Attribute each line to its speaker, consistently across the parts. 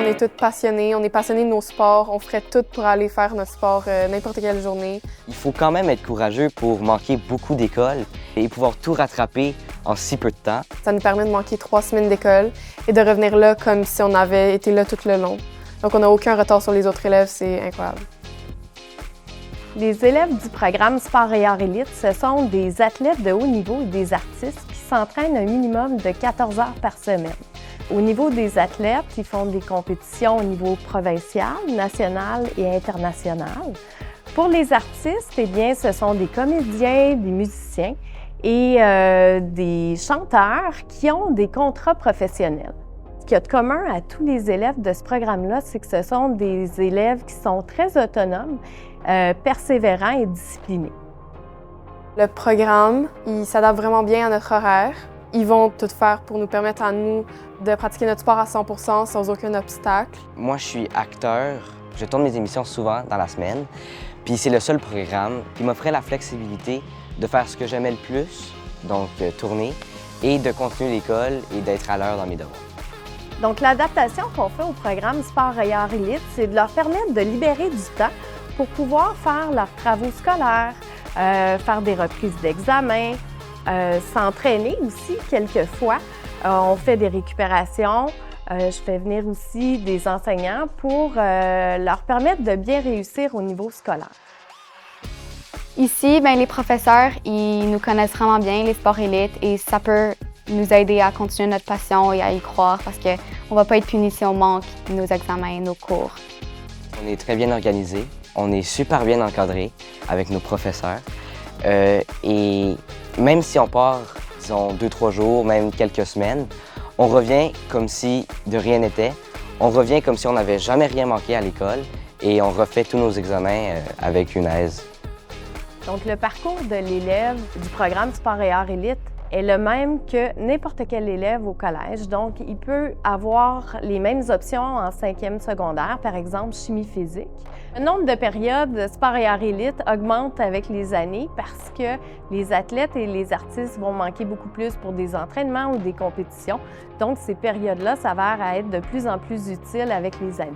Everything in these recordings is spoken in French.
Speaker 1: On est toutes passionnées, on est passionnées de nos sports, on ferait tout pour aller faire notre sport n'importe quelle journée.
Speaker 2: Il faut quand même être courageux pour manquer beaucoup d'écoles et pouvoir tout rattraper en si peu de temps.
Speaker 1: Ça nous permet de manquer 3 semaines d'école et de revenir là comme si on avait été là tout le long. Donc on n'a aucun retard sur les autres élèves, c'est incroyable.
Speaker 3: Les élèves du programme Sport et Arts Élite, ce sont des athlètes de haut niveau et des artistes qui s'entraînent un minimum de 14 heures par semaine. Au niveau des athlètes, ils font des compétitions au niveau provincial, national et international. Pour les artistes, eh bien, ce sont des comédiens, des musiciens et des chanteurs qui ont des contrats professionnels. Ce qu'il y a de commun à tous les élèves de ce programme-là, c'est que ce sont des élèves qui sont très autonomes, persévérants et disciplinés.
Speaker 1: Le programme, il s'adapte vraiment bien à notre horaire. Ils vont tout faire pour nous permettre à nous de pratiquer notre sport à 100% sans aucun obstacle.
Speaker 2: Moi, je suis acteur. Je tourne mes émissions souvent dans la semaine. Puis c'est le seul programme qui m'offrait la flexibilité de faire ce que j'aimais le plus, donc tourner, et de continuer l'école et d'être à l'heure dans mes devoirs.
Speaker 3: Donc, l'adaptation qu'on fait au programme Sport et Arts Élite, c'est de leur permettre de libérer du temps pour pouvoir faire leurs travaux scolaires, faire des reprises d'examen, s'entraîner aussi quelquefois. On fait des récupérations. Je fais venir aussi des enseignants pour leur permettre de bien réussir au niveau scolaire.
Speaker 4: Ici, les professeurs, ils nous connaissent vraiment bien, les sports élites, et ça peut nous aider à continuer notre passion et à y croire parce qu'on ne va pas être punis si on manque nos examens, nos cours.
Speaker 2: On est très bien organisé, on est super bien encadré avec nos professeurs. Et même si on part, disons, 2-3 jours, même quelques semaines, on revient comme si de rien n'était. On revient comme si on n'avait jamais rien manqué à l'école et on refait tous nos examens avec une aise.
Speaker 3: Donc, le parcours de l'élève du programme Sport et Arts Élite est le même que n'importe quel élève au collège. Donc, il peut avoir les mêmes options en 5e secondaire, par exemple chimie physique. Le nombre de périodes Sport et Arts Élite augmente avec les années parce que les athlètes et les artistes vont manquer beaucoup plus pour des entraînements ou des compétitions. Donc, ces périodes-là s'avèrent à être de plus en plus utiles avec les années.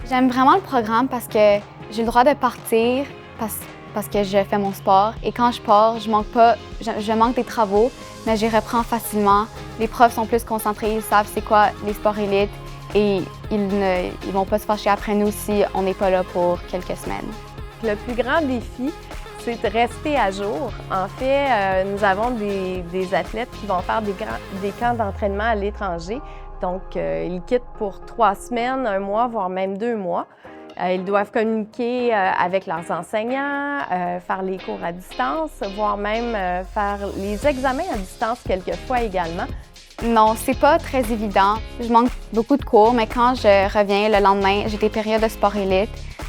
Speaker 4: J'aime vraiment le programme parce que j'ai le droit de partir parce que je fais mon sport. Et quand je pars, je manque des travaux, mais j'y reprends facilement. Les profs sont plus concentrés, ils savent c'est quoi les sports élites et ils vont pas se fâcher après nous si on n'est pas là pour quelques semaines.
Speaker 3: Le plus grand défi, c'est de rester à jour. En fait, nous avons des athlètes qui vont faire des camps d'entraînement à l'étranger. Donc, ils quittent pour 3 semaines, 1 mois, voire même 2 mois. Ils doivent communiquer avec leurs enseignants, faire les cours à distance, voire même faire les examens à distance quelquefois également.
Speaker 4: Non, c'est pas très évident. Je manque beaucoup de cours, mais quand je reviens le lendemain, j'ai des périodes de sport élite,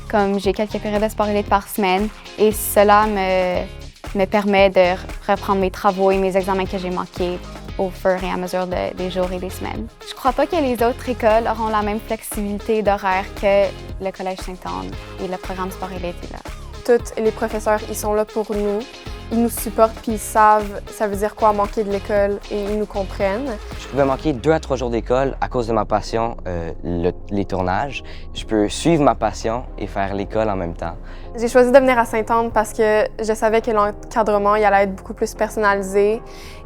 Speaker 4: comme j'ai quelques périodes de sport élite par semaine, et cela me permet de reprendre mes travaux et mes examens que j'ai manqués au fur et à mesure des jours et des semaines. Je crois pas que les autres écoles auront la même flexibilité d'horaire que le Collège Sainte-Anne et le programme Sport Élite est là.
Speaker 1: Tous les professeurs, ils sont là pour nous. Ils nous supportent puis ils savent ça veut dire quoi manquer de l'école et ils nous comprennent.
Speaker 2: Je pouvais manquer 2 à 3 jours d'école à cause de ma passion, les tournages. Je peux suivre ma passion et faire l'école en même temps.
Speaker 1: J'ai choisi de venir à Sainte-Anne parce que je savais que l'encadrement il allait être beaucoup plus personnalisé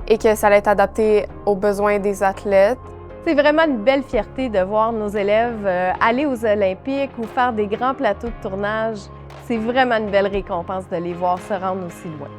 Speaker 1: et que ça allait être adapté aux besoins des athlètes.
Speaker 3: C'est vraiment une belle fierté de voir nos élèves aller aux Olympiques ou faire des grands plateaux de tournage. C'est vraiment une belle récompense de les voir se rendre aussi loin.